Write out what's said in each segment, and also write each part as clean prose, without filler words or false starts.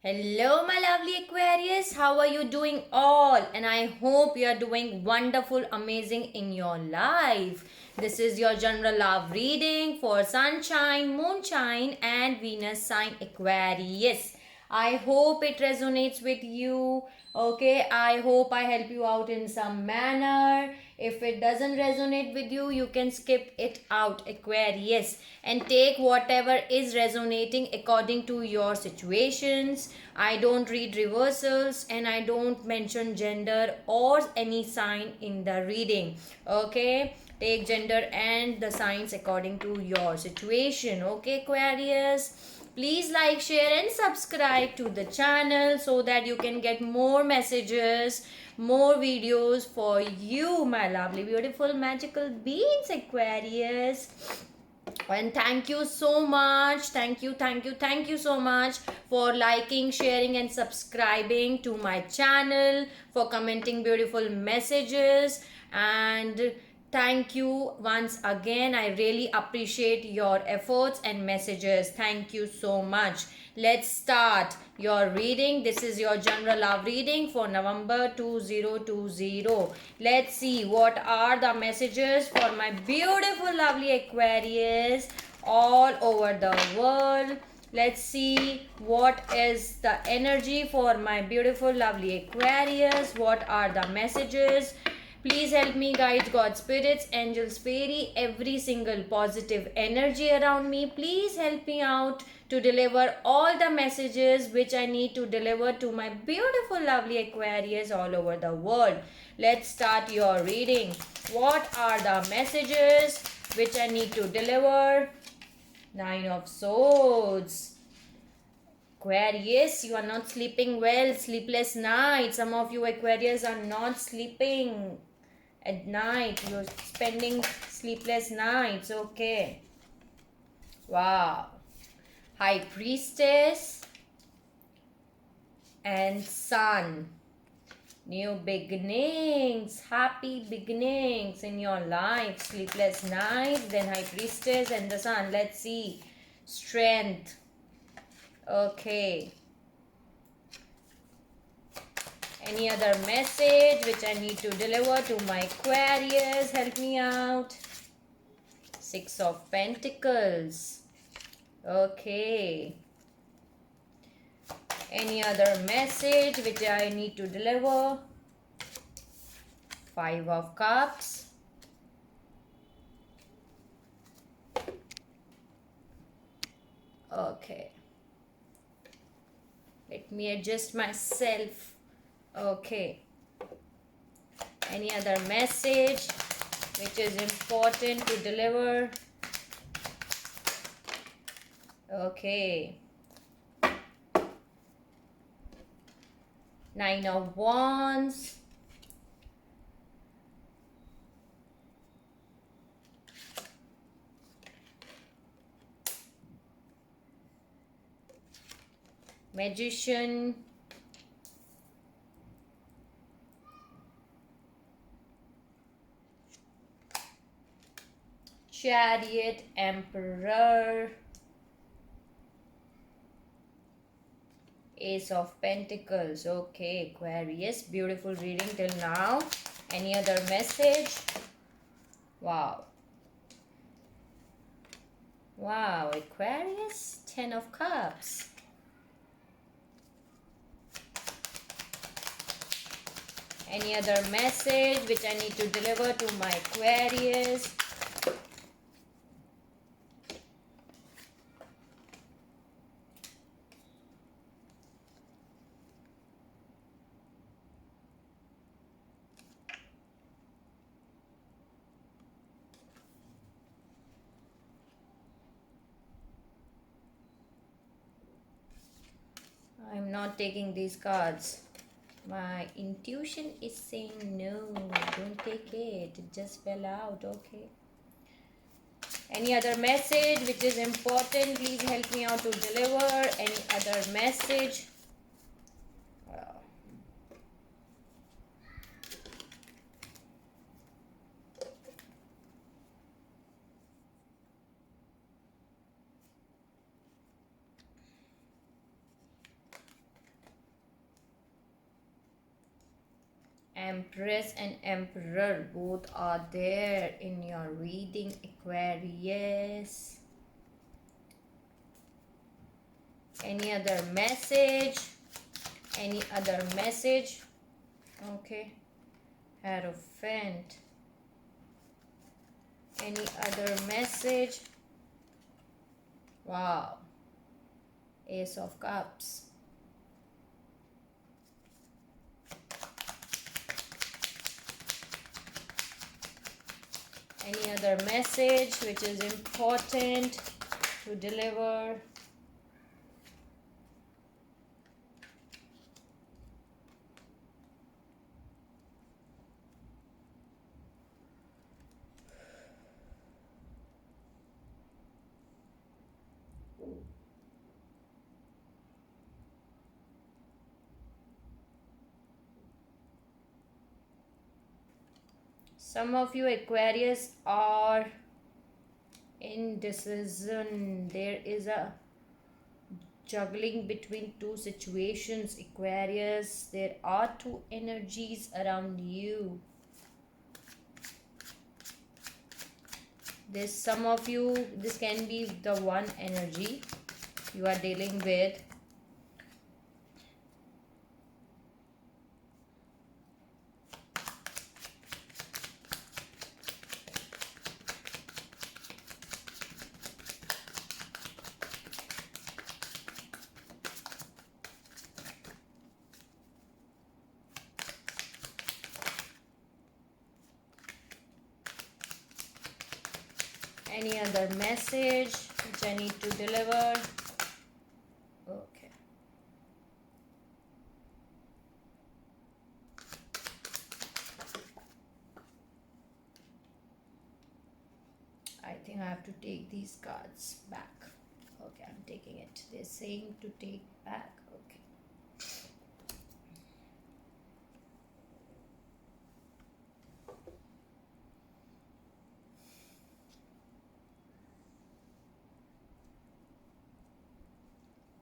Hello, my lovely Aquarius. How are you doing all? And I hope you are doing wonderful, amazing in your life. This is your general love reading for Sunshine, Moonshine, and Venus sign Aquarius. I hope it resonates with you. Okay, I hope I help you out in some manner. If it doesn't resonate with you, you can skip it out, Aquarius, and take whatever is resonating according to your situations. I don't read reversals and I don't mention gender or any sign in the reading. Okay, take gender and the signs according to your situation. Okay, Aquarius. Please like, share, and subscribe to the channel so that you can get more messages, more videos for you, my lovely, beautiful, magical beings, Aquarius. And thank you so much. Thank you so much for liking, sharing, and subscribing to my channel, for commenting beautiful messages, and thank you once again. I really appreciate your efforts and messages. Thank you so much. Let's start your reading. This is your general love reading for November 2020. Let's see what are the messages for my beautiful, lovely Aquarius all over the world. Let's see what is the energy for my beautiful, lovely Aquarius. What are the messages? Please help me guide God spirits, angels, fairy, every single positive energy around me. Please help me out to deliver all the messages which I need to deliver to my beautiful, lovely Aquarius all over the world. Let's start your reading. What are the messages which I need to deliver? Nine of Swords. Aquarius, you are not sleeping well. Sleepless night. Some of you Aquarius are not sleeping at night. You're spending sleepless nights. Okay. Wow. High Priestess and Sun. New beginnings. Happy beginnings in your life. Sleepless nights. Then High Priestess and the Sun. Let's see. Strength. Okay. Any other message which I need to deliver to my Aquarius? Help me out. Six of Pentacles. Okay. Any other message which I need to deliver? Five of Cups. Okay. Let me adjust myself. Okay. Any other message which is important to deliver? Okay. Nine of Wands. Magician. Chariot, Emperor. Ace of Pentacles. Okay, Aquarius. Beautiful reading till now. Any other message? Wow. Wow, Aquarius. Ten of Cups. Any other message which I need to deliver to my Aquarius? I'm not taking these cards. My intuition is saying no, don't take it. It just fell out. Okay. Any other message which is important? Please help me out to deliver. Any other message? Wow. Empress and Emperor both are there in your reading, Aquarius. Any other message? Any other message? Okay. Hierophant. Any other message? Wow. Ace of Cups. Any other message which is important to deliver? Some of you Aquarius are indecision. There is a juggling between two situations, Aquarius. There are two energies around you. This, some of you, this can be the one energy you are dealing with. Any other message which I need to deliver? Okay. I think I have to take these cards back. Okay, I'm taking it. They're saying to take back. Okay.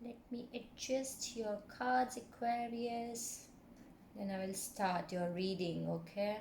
Let me adjust your cards, Aquarius. Then I will start your reading, okay?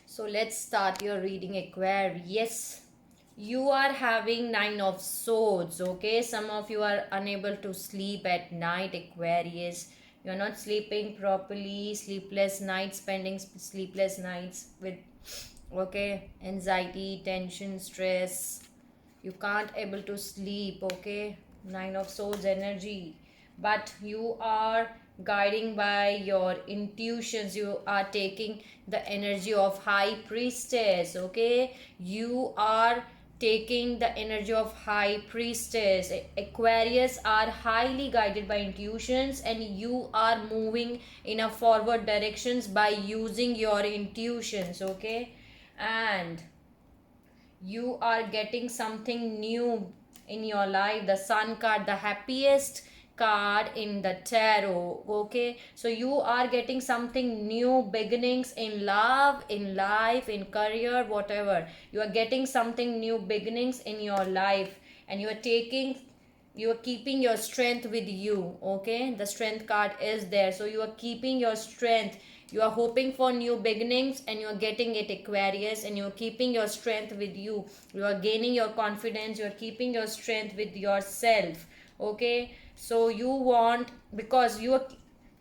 So let's start your reading, Aquarius. You are having 9 of Swords, okay? Some of you are unable to sleep at night, Aquarius. You're not sleeping properly, sleepless nights, spending sleepless nights with, okay, anxiety, tension, stress. You can't able to sleep, okay? 9 of Swords energy. But you are guiding by your intuitions. You are taking the energy of High Priestess, okay? You are taking the energy of High Priestess. Aquarius are highly guided by intuitions, and you are moving in a forward directions by using your intuitions, okay? And you are getting something new in your life. The Sun card, the happiest card in the tarot, okay? So you are getting something new, beginnings in love, in life, in career, whatever. You are getting something new, beginnings in your life, and you are keeping your strength with you, okay? The Strength card is there, so you are keeping your strength. You are hoping for new beginnings and you are getting it, Aquarius, and you are keeping your strength with you. You are gaining your confidence. You are keeping your strength with yourself, okay? So you want, because you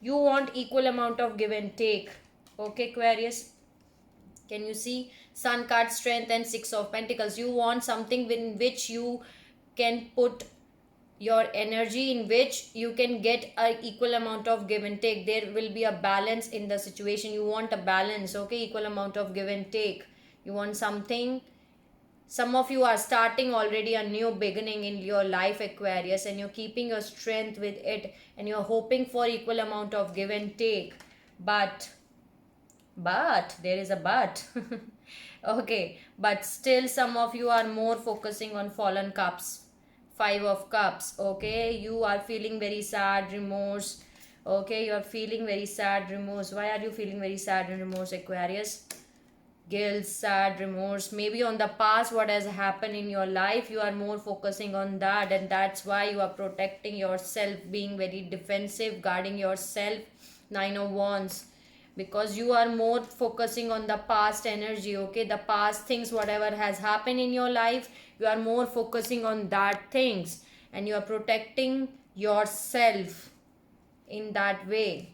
want equal amount of give and take, okay, Aquarius? Can you see? Sun card, strength, and 6 of Pentacles. You want something in which you can put your energy, in which you can get a equal amount of give and take. There will be a balance in the situation. You want a balance, okay? Equal amount of give and take. You want something Some of you are starting already a new beginning in your life, Aquarius, and you're keeping your strength with it, and you're hoping for equal amount of give and take. But there is a but. Okay, but still some of you are more focusing on fallen cups. Five of cups. Okay, you are feeling very sad, remorse. Okay, you are feeling very sad, remorse. Why are you feeling very sad and remorse, Aquarius? Guilt, sad, remorse, maybe on the past what has happened in your life, you are more focusing on that, and that's why you are protecting yourself, being very defensive, guarding yourself. Nine of Wands, because you are more focusing on the past energy. Okay, the past things, whatever has happened in your life, you are more focusing on that things, and you are protecting yourself in that way.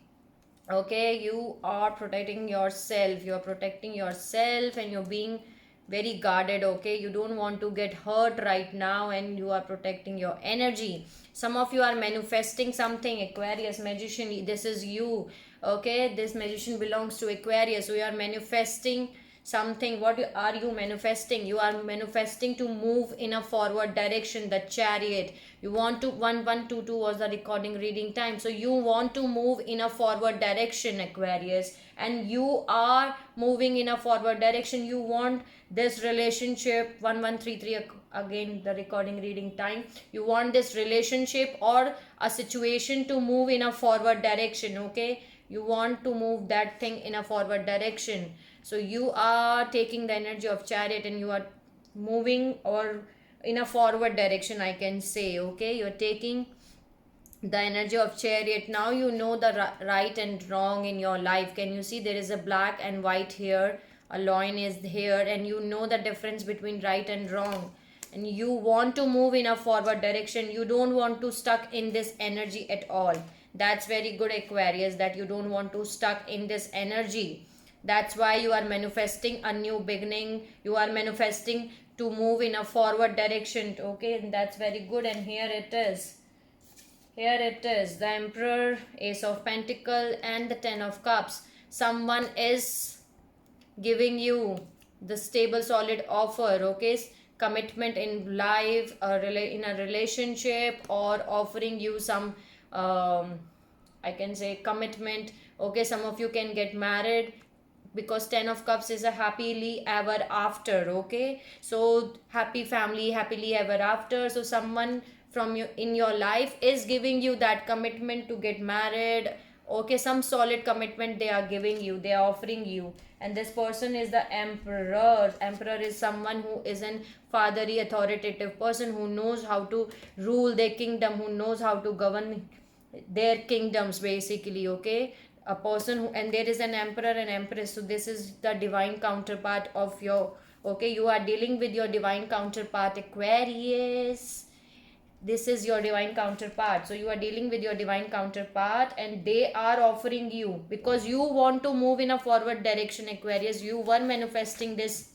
Okay, you are protecting yourself, you are protecting yourself, and you're being very guarded. Okay, you don't want to get hurt right now, and you are protecting your energy. Some of you are manifesting something, Aquarius. Magician, this is you. Okay, this magician belongs to Aquarius. So you are manifesting something. What are you manifesting? You are manifesting to move in a forward direction. The Chariot, you want to, 1122 was the recording reading time, so you want to move in a forward direction, Aquarius, and you are moving in a forward direction. You want this relationship, 1133 again the recording reading time, you want this relationship or a situation to move in a forward direction. Okay, you want to move that thing in a forward direction. So you are taking the energy of Chariot, and you are moving or in a forward direction, I can say. Okay, you're taking the energy of Chariot. Now you know the right and wrong in your life. Can you see there is a black and white here, a line is here, and you know the difference between right and wrong, and you want to move in a forward direction. You don't want to stuck in this energy at all. That's very good, Aquarius, that you don't want to stuck in this energy. That's why you are manifesting a new beginning, you are manifesting to move in a forward direction. Okay, and that's very good. And here it is, here it is, the Emperor, Ace of Pentacle, and the Ten of Cups. Someone is giving you the stable solid offer. Okay, commitment in life, in a relationship, or offering you some I can say commitment. Okay, some of you can get married, because Ten of Cups is a happily ever after. Okay, so happy family, happily ever after. So someone from you in your life is giving you that commitment to get married. Okay, some solid commitment they are giving you, they are offering you. And this person is the Emperor. Emperor is someone who is an fatherly authoritative person, who knows how to rule their kingdom, who knows how to govern their kingdoms basically. Okay, a person who, and there is an emperor and empress, so this is the divine counterpart of your, okay, you are dealing with your divine counterpart, Aquarius. This is your divine counterpart, so you are dealing with your divine counterpart, and they are offering you, because you want to move in a forward direction, Aquarius. You were manifesting this,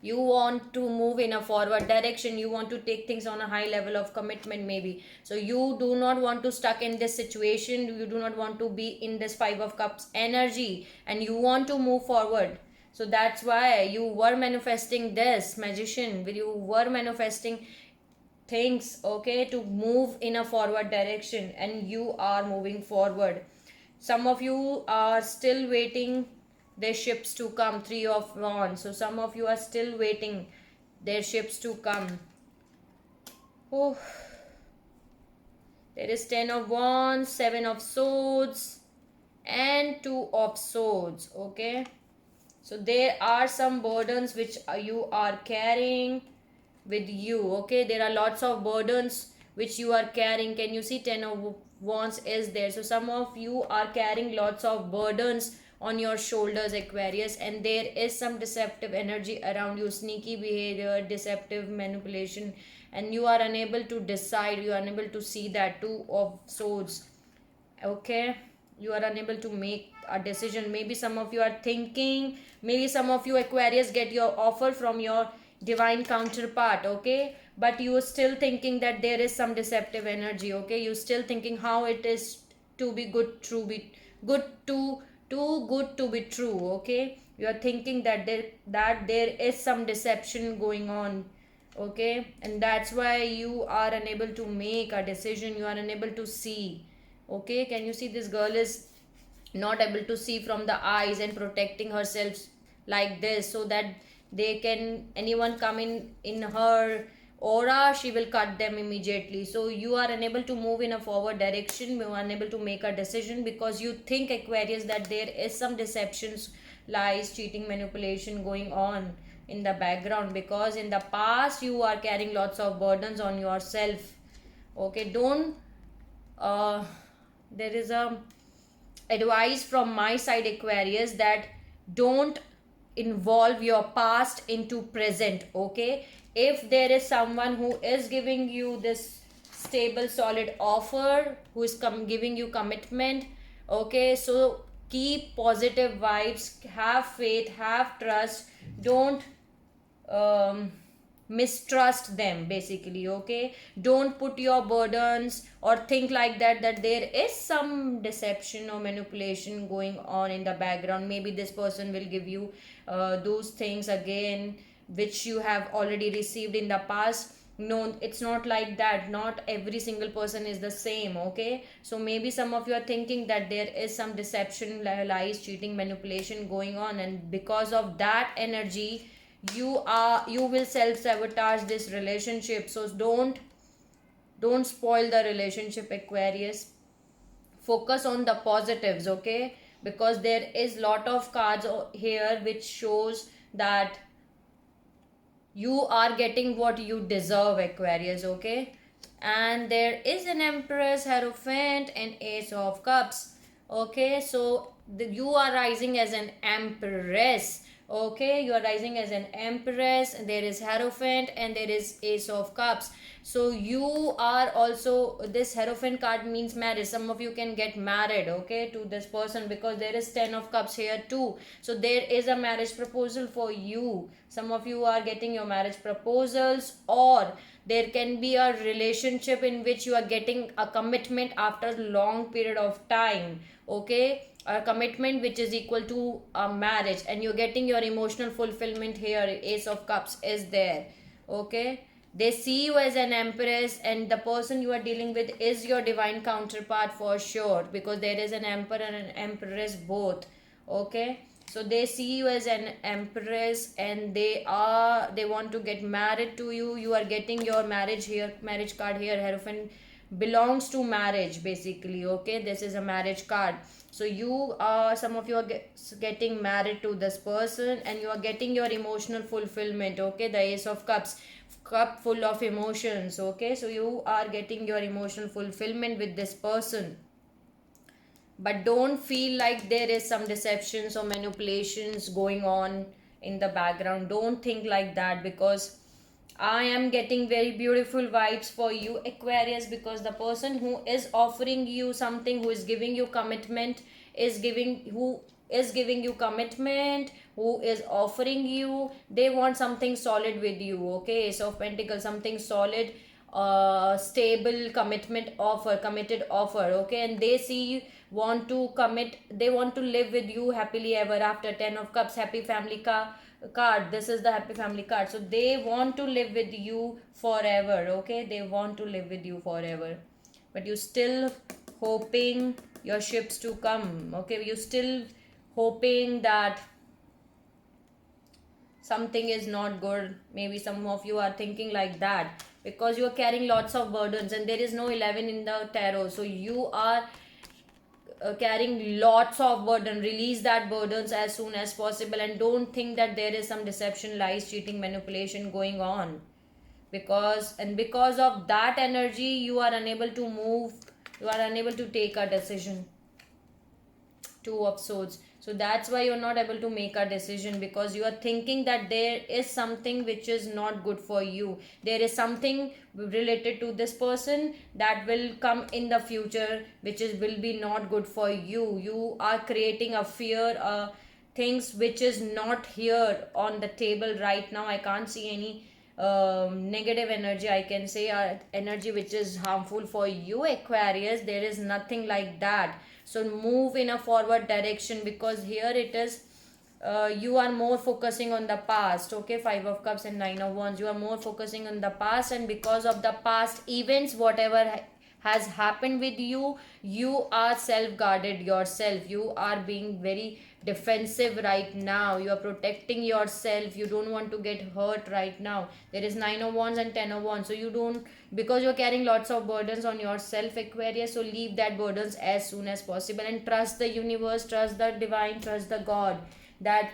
you want to move in a forward direction, you want to take things on a high level of commitment maybe. So you do not want to stuck in this situation, you do not want to be in this Five of Cups energy, and you want to move forward. So that's why you were manifesting this, Magician, where you were manifesting things, okay, to move in a forward direction, and you are moving forward. Some of you are still waiting their ships to come, Three of Wands. So some of you are still waiting their ships to come. Oh, there is Ten of Wands, Seven of Swords, and Two of Swords. Okay, so there are some burdens which you are carrying with you. Okay, there are lots of burdens which you are carrying. Can you see Ten of Wands is there? So some of you are carrying lots of burdens on your shoulders, Aquarius, and there is some deceptive energy around you, sneaky behavior, deceptive manipulation, and you are unable to decide, you are unable to see that Two of Swords. Okay, you are unable to make a decision. Maybe some of you are thinking, maybe some of you, Aquarius, get your offer from your divine counterpart. Okay, but you are still thinking that there is some deceptive energy. Okay, you still thinking how it is to be good, to be good to too good to be true. Okay, you are thinking that there is some deception going on. Okay, and that's why you are unable to make a decision, you are unable to see. Okay, can you see this girl is not able to see from the eyes and protecting herself like this, so that they can anyone come in her aura, she will cut them immediately. So you are unable to move in a forward direction, you are unable to make a decision because you think, Aquarius, that there is some deceptions, lies, cheating, manipulation going on in the background, because in the past you are carrying lots of burdens on yourself. Okay, don't there is a advice from my side, Aquarius, that don't involve your past into present. Okay, if there is someone who is giving you this stable solid offer, who is giving you commitment, okay, so keep positive vibes, have faith, have trust, don't um, mistrust them basically. Okay, don't put your burdens or think like that there is some deception or manipulation going on in the background. Maybe this person will give you those things again which you have already received in the past. No, it's not like that, not every single person is the same. Okay, so maybe some of you are thinking that there is some deception, lies, cheating, manipulation going on, and because of that energy you will self sabotage this relationship. So don't spoil the relationship, Aquarius. Focus on the positives. Okay, because there is lot of cards here which shows that you are getting what you deserve, Aquarius. Okay, and there is an Empress, Hierophant, and Ace of Cups. Okay, so you are rising as an Empress. Okay, you are rising as an Empress, there is Hierophant, and there is Ace of Cups. So you are also, this Hierophant card means marriage. Some of you can get married, okay, to this person, because there is 10 of Cups here too. So there is a marriage proposal for you. Some of you are getting your marriage proposals, or there can be a relationship in which you are getting a commitment after long period of time. Okay, a commitment which is equal to a marriage, and you're getting your emotional fulfillment here. Ace of Cups is there. Okay, they see you as an Empress, and the person you are dealing with is your divine counterpart for sure, because there is an Emperor and an Empress both. Okay, so they see you as an Empress, and they want to get married to you. You are getting your marriage here, marriage card here. Hierophant belongs to marriage basically. Okay, this is a marriage card. So you are, some of you are getting married to this person, and you are getting your emotional fulfillment. Okay, the Ace of Cups, cup full of emotions. Okay, so you are getting your emotional fulfillment with this person, but don't feel like there is some deceptions or manipulations going on in the background. Don't think like that, because I am getting very beautiful vibes for you, Aquarius, because the person who is offering you something, who is giving you commitment, who is giving you commitment, who is offering you, they want something solid with you. Okay, Ace of Pentacles, something solid, stable commitment offer, committed offer. Okay, and they see want to commit, they want to live with you happily ever after. 10 of Cups, happy family card, this is the happy family card. So they want to live with you forever. Okay, they want to live with you forever, but you still hoping your ships to come. Okay, you still hoping that something is not good. Maybe some of you are thinking like that, because you are carrying lots of burdens, and there is no 11 in the tarot. So you are carrying lots of burden. Release that burdens as soon as possible, and don't think that there is some deception, lies, cheating, manipulation going on, because of that energy you are unable to move, you are unable to take a decision. Two of Swords. So that's why you're not able to make a decision, because you are thinking that there is something which is not good for you. There is something related to this person that will come in the future which is will be not good for you. You are creating a fear, things which is not here on the table right now. I can't see any negative energy, I can say, energy which is harmful for you, Aquarius. There is nothing like that. So move in a forward direction, because here it is, you are more focusing on the past. Okay, 5 of cups and 9 of wands, you are more focusing on the past, and because of the past events, whatever has happened with you, you are self guarded yourself, you are being very defensive right now, you are protecting yourself, you don't want to get hurt right now. There is 9 of wands and 10 of wands, so you don't, because you're carrying lots of burdens on yourself, Aquarius. So leave that burdens as soon as possible, and trust the universe, trust the divine, trust the god, that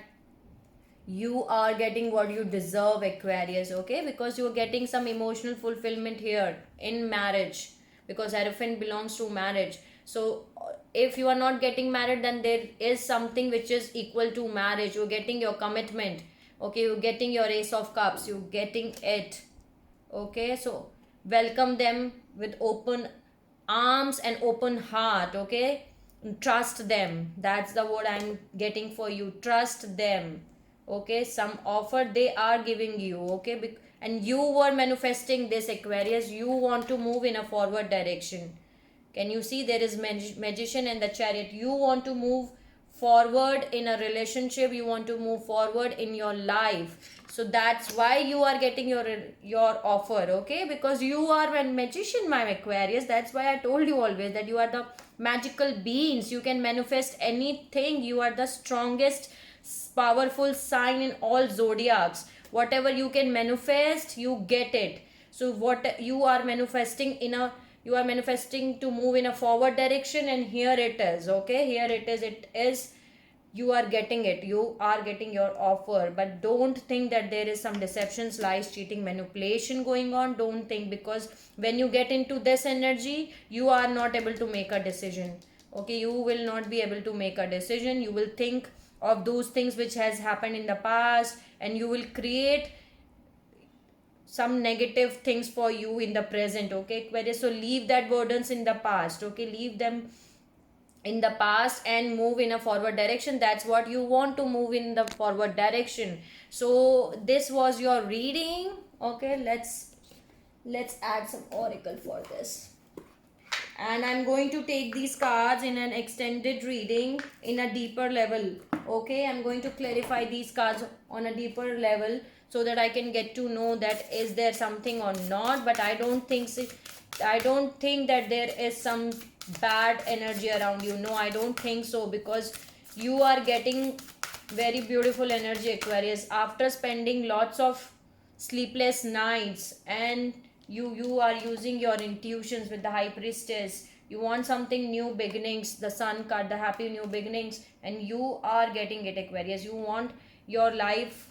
you are getting what you deserve, Aquarius. Okay, because you're getting some emotional fulfillment here in marriage, because Hierophant belongs to marriage. So if you are not getting married, then there is something which is equal to marriage. You're getting your commitment. Okay, you're getting your Ace of Cups, you're getting it. Okay, so welcome them with open arms and open heart. Okay, trust them, that's the word I'm getting for you. Trust them. Okay, some offer they are giving you. Okay, and you were manifesting this, Aquarius. You want to move in a forward direction. Can you see, there is magician and the chariot. You want to move forward in a relationship, you want to move forward in your life. So that's why you are getting your offer. Okay, because you are a magician, my Aquarius. That's why I told you always that you are the magical beings, you can manifest anything. You are the strongest powerful sign in all zodiacs. Whatever you can manifest, you get it. So what you are manifesting in a, you are manifesting to move in a forward direction, and here it is. Okay, here it is, it is, you are getting it, you are getting your offer. But don't think that there is some deceptions, lies, cheating, manipulation going on. Don't think, because when you get into this energy, you are not able to make a decision. Okay, you will not be able to make a decision. You will think of those things which has happened in the past, and you will create some negative things for you in the present. Okay, Aquarius, so leave that burdens in the past. Okay, leave them in the past and move in a forward direction. That's what you want, to move in the forward direction. So this was your reading. Okay, let's add some oracle for this, and I'm going to take these cards in an extended reading in a deeper level. Okay, I'm going to clarify these cards on a deeper level, so that I can get to know that is there something or not. But I don't think so, I don't think that there is some bad energy around you. No, I don't think so, because you are getting very beautiful energy, Aquarius, after spending lots of sleepless nights, and you are using your intuitions with the High Priestess. You want something new beginnings, the Sun card, the happy new beginnings, and you are getting it, Aquarius. You want your life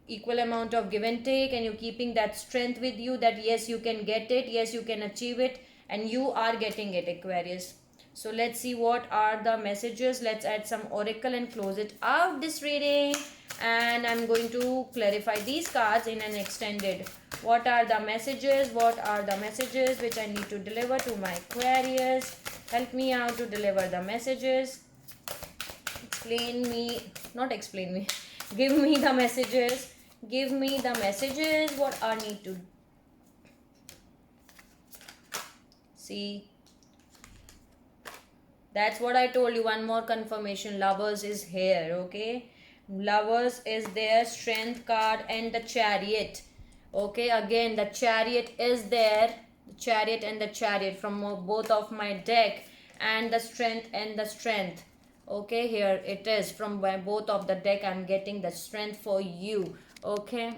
equal amount of give and take, and you're keeping that strength with you, that yes, you can get it, yes, you can achieve it, and you are getting it, Aquarius. So let's see what are the messages. Let's add some oracle and close it out, this reading. And I'm going to clarify these cards in an extended. What are the messages? What are the messages which I need to deliver to my Aquarius? Help me out to deliver the messages. Explain me, not explain me. Give me the messages. Give me the messages. What I need to see. That's what I told you. One more confirmation. Lovers is here. Okay, Lovers is there. Strength card and the Chariot. Okay, again the Chariot is there. The Chariot and the Chariot from both of my deck, and the Strength and the Strength. Okay, here it is from both of the deck. I'm getting the Strength for you. Okay,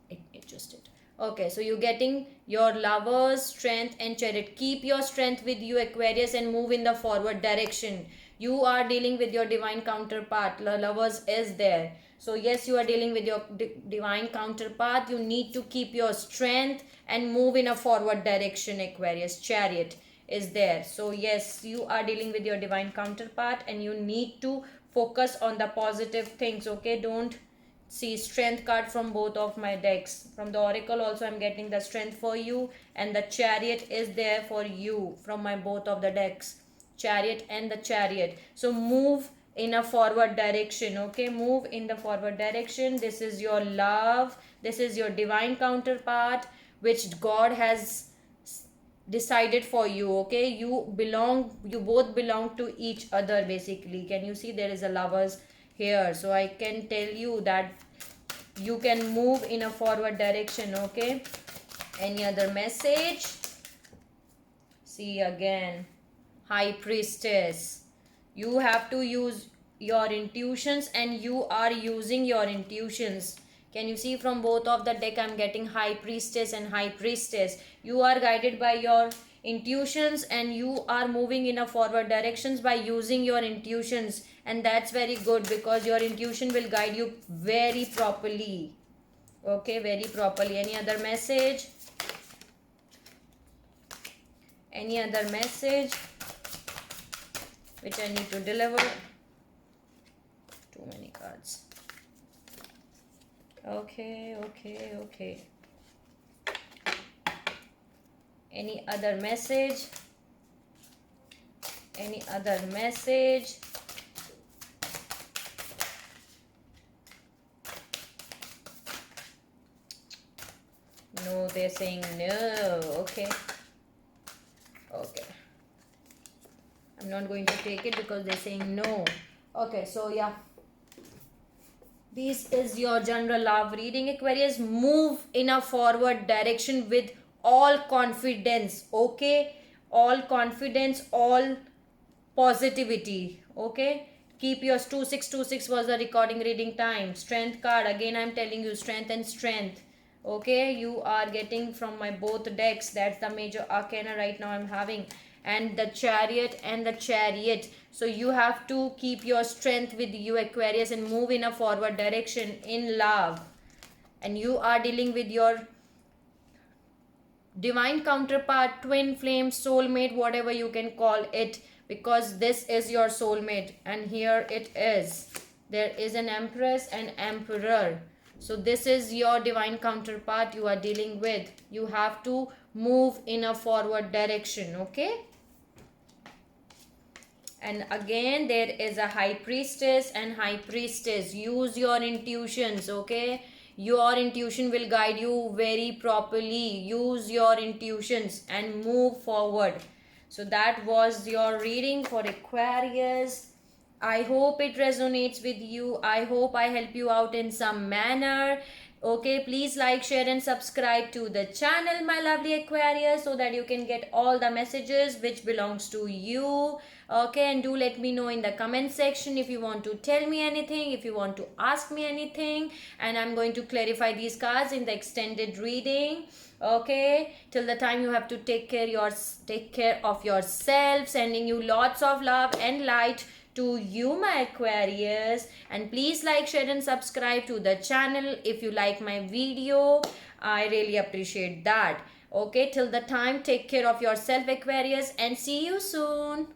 it just did. Okay, so you're getting your Lovers, Strength and Chariot. Keep your strength with you, Aquarius, and move in the forward direction. You are dealing with your divine counterpart. Lovers is there. So yes, you are dealing with your divine counterpart. You need to keep your strength and move in a forward direction, Aquarius. Chariot is there. So yes, you are dealing with your divine counterpart, and you need to focus on the positive things. Okay, don't see Strength card from both of my decks. From the oracle also I'm getting the Strength for you, and the Chariot is there for you from my both of the decks. Chariot and the Chariot. So move in a forward direction. Okay, move in the forward direction. This is your love. This is your divine counterpart, which God has decided for you. Okay, you both belong to each other basically. Can you see there is a lovers here? So I can tell you that you can move in a forward direction. Okay, any other message? See again, High Priestess. You have to use your intuitions, and you are using your intuitions. Can you see from both of the deck I'm getting High Priestess and High Priestess. You are guided by your intuitions, and you are moving in a forward directions by using your intuitions, and that's very good because your intuition will guide you very properly. Okay, very properly. Any other message? Any other message which I need to deliver? Too many cards. Okay. Any other message? Any other message? No, they're saying no. Okay. I'm not going to take it because they're saying no. Okay, so yeah, this is your general love reading, Aquarius. Move in a forward direction with all confidence. Okay, all confidence, all positivity. Okay, keep your 2626 was the recording reading time. Strength card, again I'm telling you, strength and strength. Okay, you are getting from my both decks. That's the major arcana right now I'm having, and the Chariot and the Chariot. So you have to keep your strength with you, Aquarius, and move in a forward direction in love. And you are dealing with your divine counterpart, twin flame, soulmate, whatever you can call it, because this is your soulmate. And here it is, there is an Empress and Emperor. So this is your divine counterpart you are dealing with. You have to move in a forward direction. Okay, and again there is a High Priestess and High Priestess. Use your intuitions. Okay, your intuition will guide you very properly. Use your intuitions and move forward. So that was your reading for Aquarius. I hope it resonates with you. I hope I help you out in some manner. Okay, please like, share and subscribe to the channel, my lovely Aquarius, so that you can get all the messages which belongs to you. Okay, and do let me know in the comment section if you want to tell me anything, if you want to ask me anything, and I'm going to clarify these cards in the extended reading. Okay, till the time, you have to take care of yourself. Sending you lots of love and light to you, my Aquarius. And please like, share and subscribe to the channel if you like my video. I really appreciate that. Okay, till the time, take care of yourself, Aquarius, and see you soon.